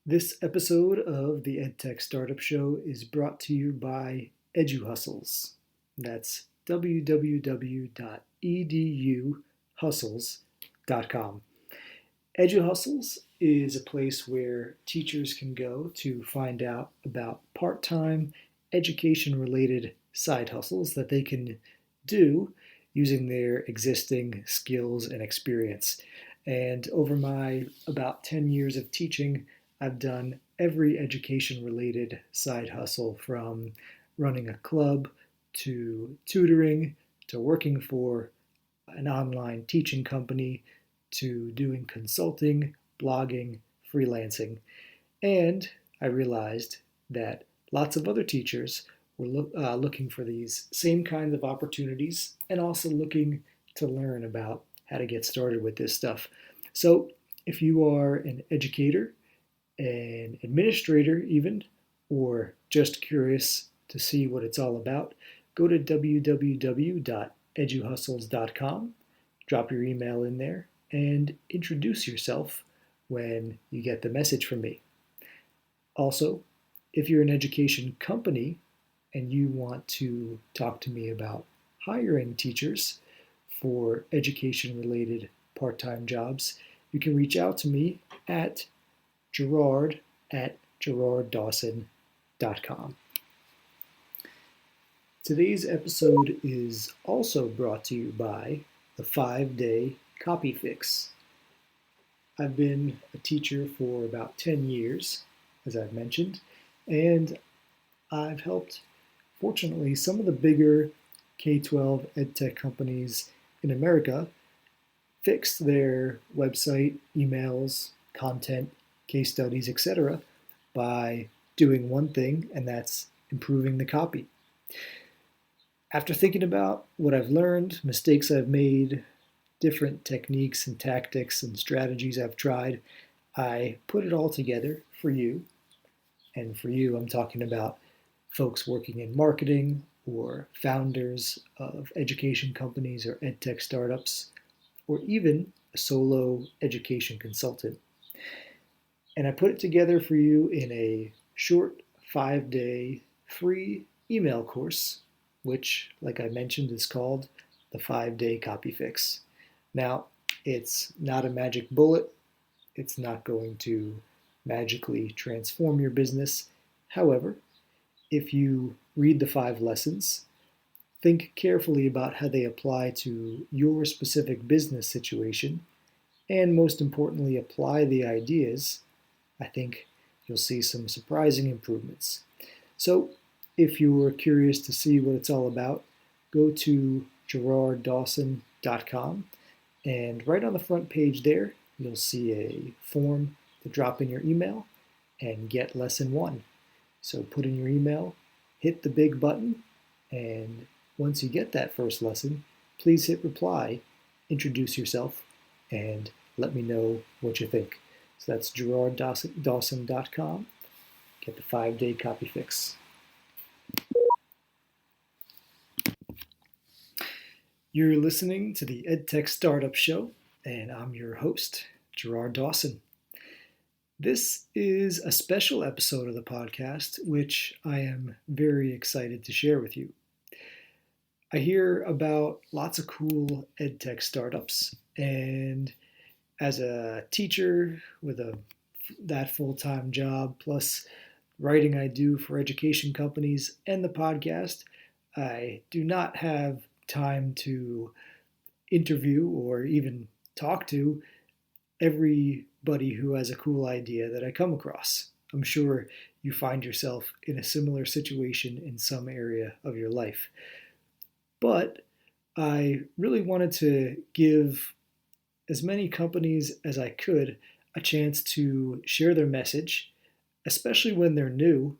This episode of the EdTech Startup Show is brought to you by EduHustles. That's www.eduhustles.com. EduHustles is a place where teachers can go to find out about part-time education-related side hustles that they can do using their existing skills and experience. And over my about 10 years of teaching, I've done every education-related side hustle, from running a club to tutoring to working for an online teaching company to doing consulting, blogging, freelancing. And I realized that lots of other teachers were looking for these same kinds of opportunities and also looking to learn about how to get started with this stuff. So if you are an educator, an administrator even, or just curious to see what it's all about, go to www.eduhustles.com, drop your email in there, and introduce yourself when you get the message from me. Also, if you're an education company and you want to talk to me about hiring teachers for education-related part-time jobs, you can reach out to me at gerard@gerarddawson.com. Today's episode is also brought to you by the 5-Day Copy Fix. I've been a teacher for about 10 years, as I've mentioned, and I've helped, fortunately, some of the bigger K-12 edtech companies in America fix their website, emails, content, case studies, etc. by doing one thing, and that's improving the copy. After thinking about what I've learned, mistakes I've made, different techniques and tactics and strategies I've tried, I put it all together for you. And for you, I'm talking about folks working in marketing or founders of education companies or edtech startups, or even a solo education consultant. And I put it together for you in a short 5-day free email course, which, like I mentioned, is called the 5-Day Copy Fix. Now, it's not a magic bullet. It's not going to magically transform your business. However, if you read the 5 lessons, think carefully about how they apply to your specific business situation, and most importantly, apply the ideas, I think you'll see some surprising improvements. So if you're curious to see what it's all about, go to gerarddawson.com, and right on the front page there, you'll see a form to drop in your email and get lesson 1. So put in your email, hit the big button, and once you get that first lesson, please hit reply, introduce yourself, and let me know what you think. So that's gerarddawson.com. Get the 5-Day Copy Fix. You're listening to the EdTech Startup Show, and I'm your host, Gerard Dawson. This is a special episode of the podcast, which I am very excited to share with you. I hear about lots of cool EdTech startups, and as a teacher with that full-time job, plus writing I do for education companies and the podcast, I do not have time to interview or even talk to everybody who has a cool idea that I come across. I'm sure you find yourself in a similar situation in some area of your life. But I really wanted to give as many companies as I could a chance to share their message, especially when they're new,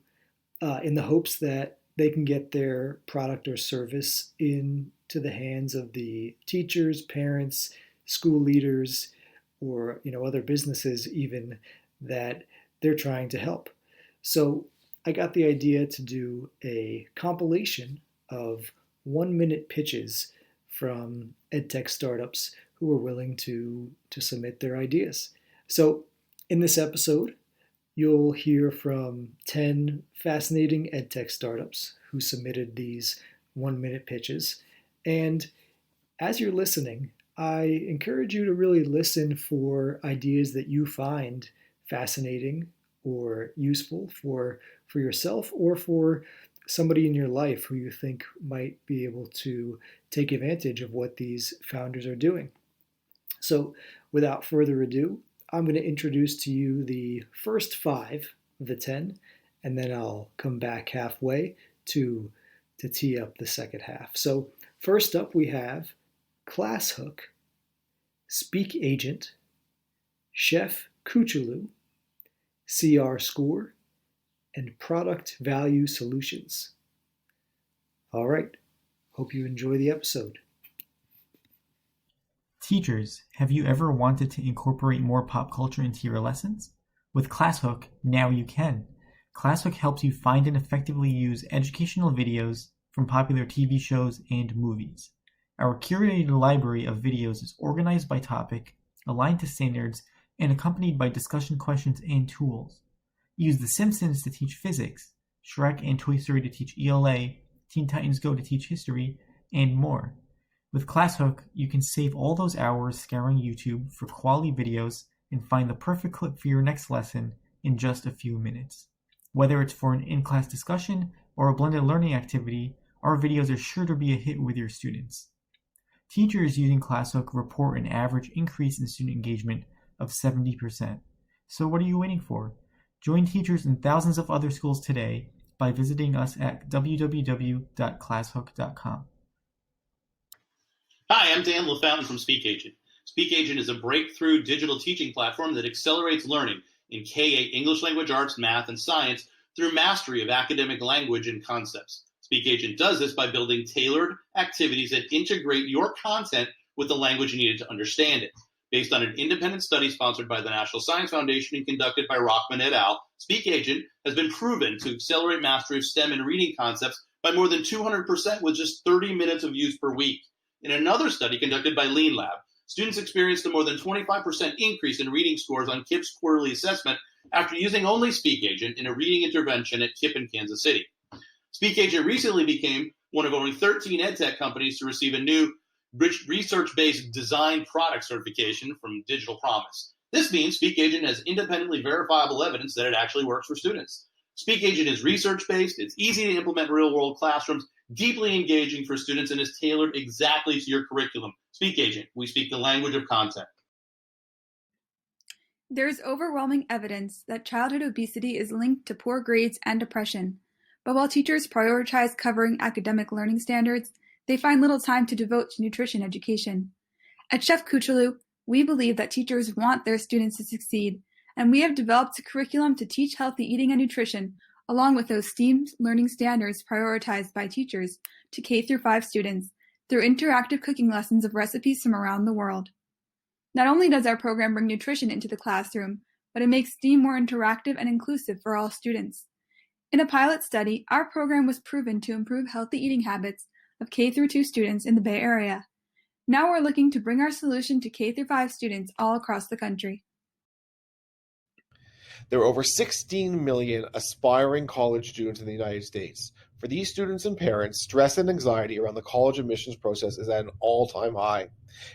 in the hopes that they can get their product or service into the hands of the teachers, parents, school leaders, or other businesses even that they're trying to help. So I got the idea to do a compilation of 1-minute pitches from edtech startups who are willing to submit their ideas. So in this episode, You'll hear from 10 fascinating EdTech startups who submitted these 1 minute pitches. And as you're listening, I encourage you to really listen for ideas that you find fascinating or useful for yourself or for somebody in your life who you think might be able to take advantage of what these founders are doing. So, without further ado, I'm going to introduce to you the first 5 of the 10, and then I'll come back halfway to, to tee up the second half. So, first up, we have ClassHook, Speak Agent, Chef Kuchulu, CR Score, and Product Value Solutions. All right, hope you enjoy the episode. Teachers, have you ever wanted to incorporate more pop culture into your lessons? With ClassHook, now you can. ClassHook helps you find and effectively use educational videos from popular TV shows and movies. Our curated library of videos is organized by topic, aligned to standards, and accompanied by discussion questions and tools. Use The Simpsons to teach physics, Shrek and Toy Story to teach ELA, Teen Titans Go to teach history, and more. With ClassHook, you can save all those hours scouring YouTube for quality videos and find the perfect clip for your next lesson in just a few minutes. Whether it's for an in-class discussion or a blended learning activity, our videos are sure to be a hit with your students. Teachers using ClassHook report an average increase in student engagement of 70%. So what are you waiting for? Join teachers in thousands of other schools today by visiting us at www.classhook.com. Hi, I'm Dan LaFountain from Speak Agent. Speak Agent is a breakthrough digital teaching platform that accelerates learning in K-8 English language arts, math, and science through mastery of academic language and concepts. Speak Agent does this by building tailored activities that integrate your content with the language needed to understand it. Based on an independent study sponsored by the National Science Foundation and conducted by Rockman et al., Speak Agent has been proven to accelerate mastery of STEM and reading concepts by more than 200% with just 30 minutes of use per week. In another study conducted by Lean Lab, students experienced a more than 25% increase in reading scores on KIPP's quarterly assessment after using only Speak Agent in a reading intervention at KIPP in Kansas City. Speak Agent recently became one of only 13 EdTech companies to receive a new research-based design product certification from Digital Promise. This means Speak Agent has independently verifiable evidence that it actually works for students. Speak Agent is research-based, it's easy to implement in real-world classrooms, deeply engaging for students, and is tailored exactly to your curriculum. Speak Agent, we speak the language of content. There's overwhelming evidence that childhood obesity is linked to poor grades and depression. But while teachers prioritize covering academic learning standards, they find little time to devote to nutrition education. At Chef Kuchulu, we believe that teachers want their students to succeed, and we have developed a curriculum to teach healthy eating and nutrition, along with those STEAM learning standards prioritized by teachers to K-5 students through interactive cooking lessons of recipes from around the world. Not only does our program bring nutrition into the classroom, but it makes STEAM more interactive and inclusive for all students. In a pilot study, our program was proven to improve healthy eating habits of K-2 students in the Bay Area. Now we're looking to bring our solution to K-5 students all across the country. There are over 16 million aspiring college students in the United States. For these students and parents, stress and anxiety around the college admissions process is at an all-time high.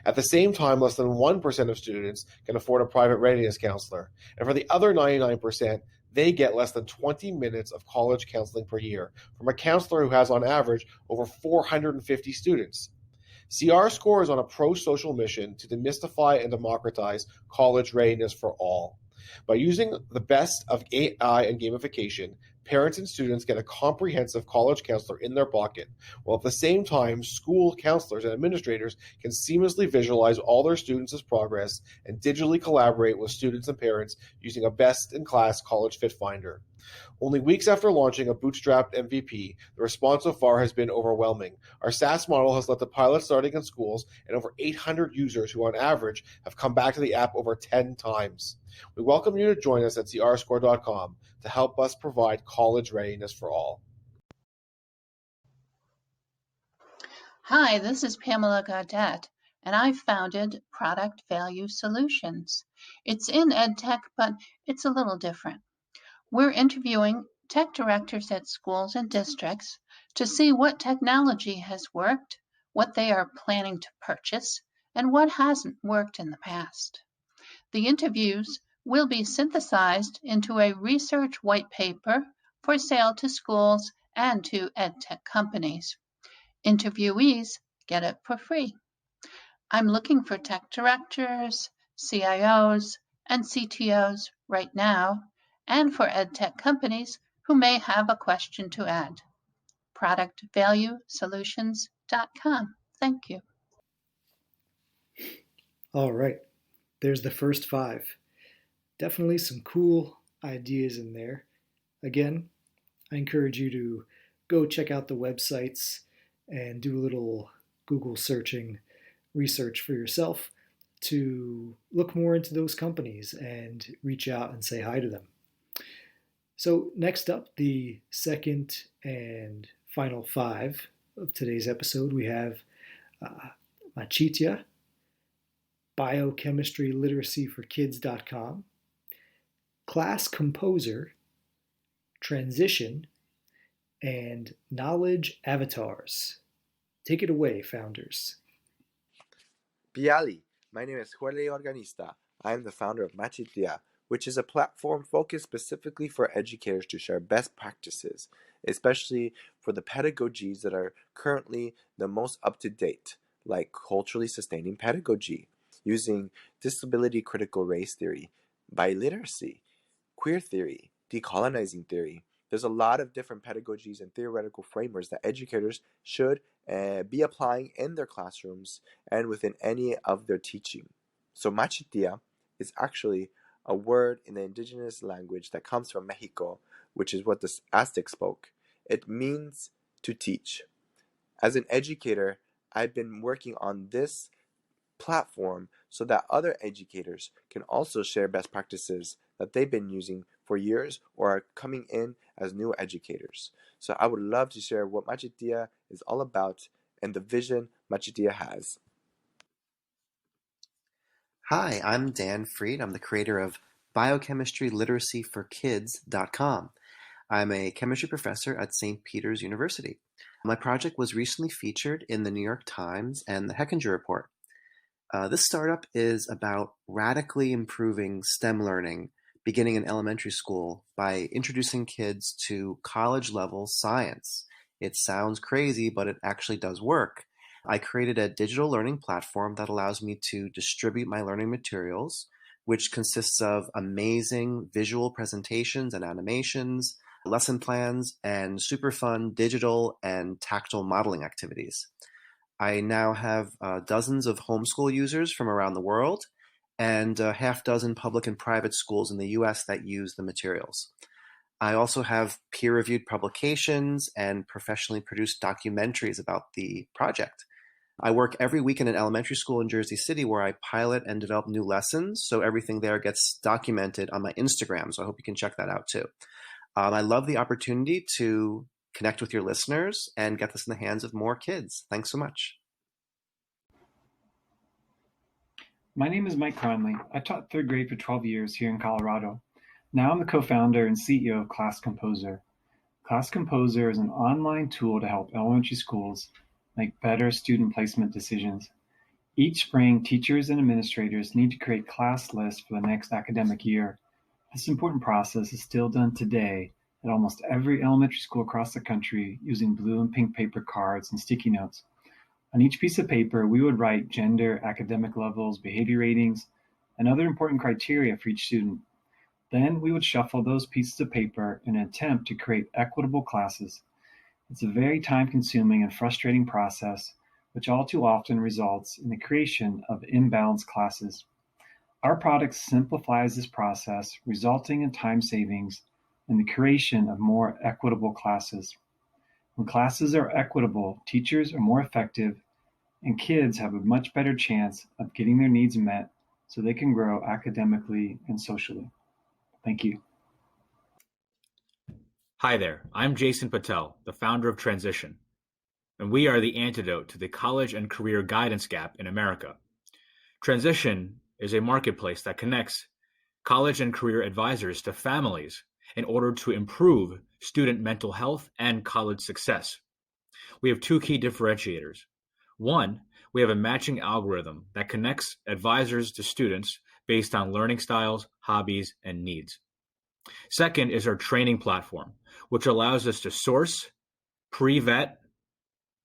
At the same time, less than 1% of students can afford a private readiness counselor. And for the other 99%, they get less than 20 minutes of college counseling per year from a counselor who has, on average, over 450 students. CR Score is on a pro-social mission to demystify and democratize college readiness for all. By using the best of AI and gamification, parents and students get a comprehensive college counselor in their pocket, while at the same time, school counselors and administrators can seamlessly visualize all their students' progress and digitally collaborate with students and parents using a best-in-class college fit finder. Only weeks after launching a bootstrapped MVP, the response so far has been overwhelming. Our SaaS model has led to pilots starting in schools and over 800 users who on average have come back to the app over 10 times. We welcome you to join us at crscore.com to help us provide college readiness for all. Hi, this is Pamela Gaudet, and I founded Product Value Solutions. It's in EdTech, but it's a little different. We're interviewing tech directors at schools and districts to see what technology has worked, what they are planning to purchase, and what hasn't worked in the past. The interviews will be synthesized into a research white paper for sale to schools and to EdTech companies. Interviewees get it for free. I'm looking for tech directors, CIOs, and CTOs right now, and for EdTech companies who may have a question to add. ProductValueSolutions.com. Thank you. All right, there's the first 5. Definitely some cool ideas in there. Again, I encourage you to go check out the websites and do a little Google searching research for yourself to look more into those companies and reach out and say hi to them. So next up, the second and final 5 of today's episode, we have Materia, Biochemistry Literacy for Kids.com, Class Composer, Transition, and Knowledge Avatars. Take it away, founders. Piali, my name is Jorge Organista. I am the founder of Materia, which is a platform focused specifically for educators to share best practices, especially for the pedagogies that are currently the most up-to-date, like culturally sustaining pedagogy, using disability critical race theory, biliteracy, queer theory, decolonizing theory. There's a lot of different pedagogies and theoretical frameworks that educators should be applying in their classrooms and within any of their teaching. So Materia is actually a word in the indigenous language that comes from Mexico, which is what the Aztecs spoke. It means to teach. As an educator, I've been working on this platform so that other educators can also share best practices that they've been using for years or are coming in as new educators. So I would love to share what Materia is all about and the vision Materia has. Hi, I'm Dan Freed. I'm the creator of Biochemistry Literacy for Kids.com. I'm a chemistry professor at St. Peter's University. My project was recently featured in the New York Times and the Hechinger Report. This startup is about radically improving STEM learning beginning in elementary school by introducing kids to college-level science. It sounds crazy, but it actually does work. I created a digital learning platform that allows me to distribute my learning materials, which consists of amazing visual presentations and animations, lesson plans, and super fun digital and tactile modeling activities. I now have dozens of homeschool users from around the world and a half dozen public and private schools in the US that use the materials. I also have peer-reviewed publications and professionally produced documentaries about the project. I work every week in an elementary school in Jersey City where I pilot and develop new lessons, so everything there gets documented on my Instagram, so I hope you can check that out too. I love the opportunity to connect with your listeners and get this in the hands of more kids. Thanks so much. My name is Mike Cronley. I taught third grade for 12 years here in Colorado. Now I'm the co-founder and CEO of Class Composer. Class Composer is an online tool to help elementary schools make better student placement decisions. Each spring, teachers and administrators need to create class lists for the next academic year. This important process is still done today at almost every elementary school across the country using blue and pink paper cards and sticky notes. On each piece of paper, we would write gender, academic levels, behavior ratings, and other important criteria for each student. Then we would shuffle those pieces of paper in an attempt to create equitable classes. It's a very time-consuming and frustrating process, which all too often results in the creation of imbalanced classes. Our product simplifies this process, resulting in time savings and the creation of more equitable classes. When classes are equitable, teachers are more effective, and kids have a much better chance of getting their needs met so they can grow academically and socially. Thank you. Hi there, I'm Jason Patel, the founder of Transition, and we are the antidote to the college and career guidance gap in America. Transition is a marketplace that connects college and career advisors to families in order to improve student mental health and college success. We have two key differentiators. One, we have a matching algorithm that connects advisors to students based on learning styles, hobbies, and needs. Second is our training platform, which allows us to source, pre-vet,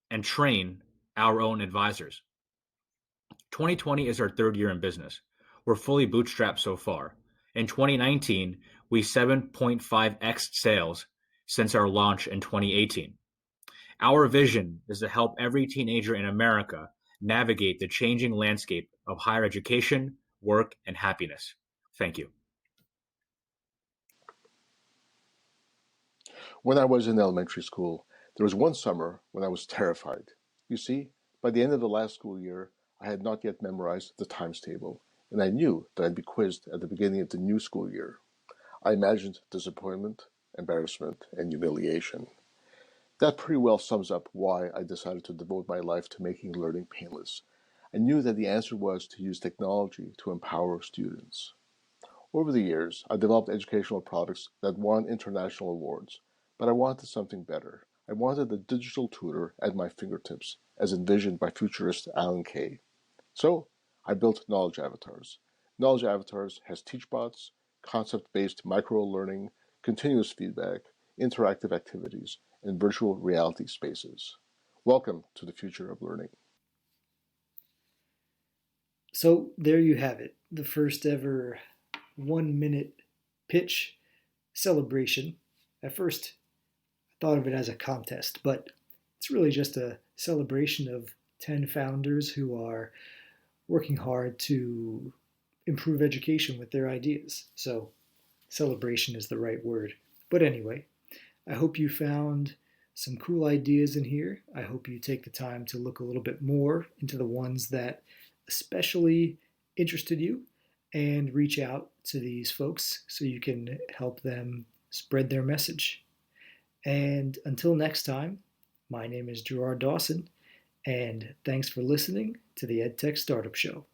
and train our own advisors. 2020 is our third year in business. We're fully bootstrapped so far. In 2019, we 7.5x sales since our launch in 2018. Our vision is to help every teenager in America navigate the changing landscape of higher education, work, and happiness. Thank you. When I was in elementary school, there was one summer when I was terrified. You see, by the end of the last school year, I had not yet memorized the times table, and I knew that I'd be quizzed at the beginning of the new school year. I imagined disappointment, embarrassment, and humiliation. That pretty well sums up why I decided to devote my life to making learning painless. I knew that the answer was to use technology to empower students. Over the years, I developed educational products that won international awards, but I wanted something better. I wanted a digital tutor at my fingertips, as envisioned by futurist Alan Kay. So, I built Knowledge Avatars. Knowledge Avatars has teachbots, concept-based micro-learning, continuous feedback, interactive activities, and virtual reality spaces. Welcome to the future of learning. So there you have it, the first ever 1-minute pitch celebration. At first, I thought of it as a contest, but it's really just a celebration of 10 founders who are working hard to improve education with their ideas. So celebration is the right word. But anyway, I hope you found some cool ideas in here. I hope you take the time to look a little bit more into the ones that especially interested you and reach out to these folks so you can help them spread their message. And until next time, my name is Gerard Dawson, and thanks for listening to the EdTech Startup Show.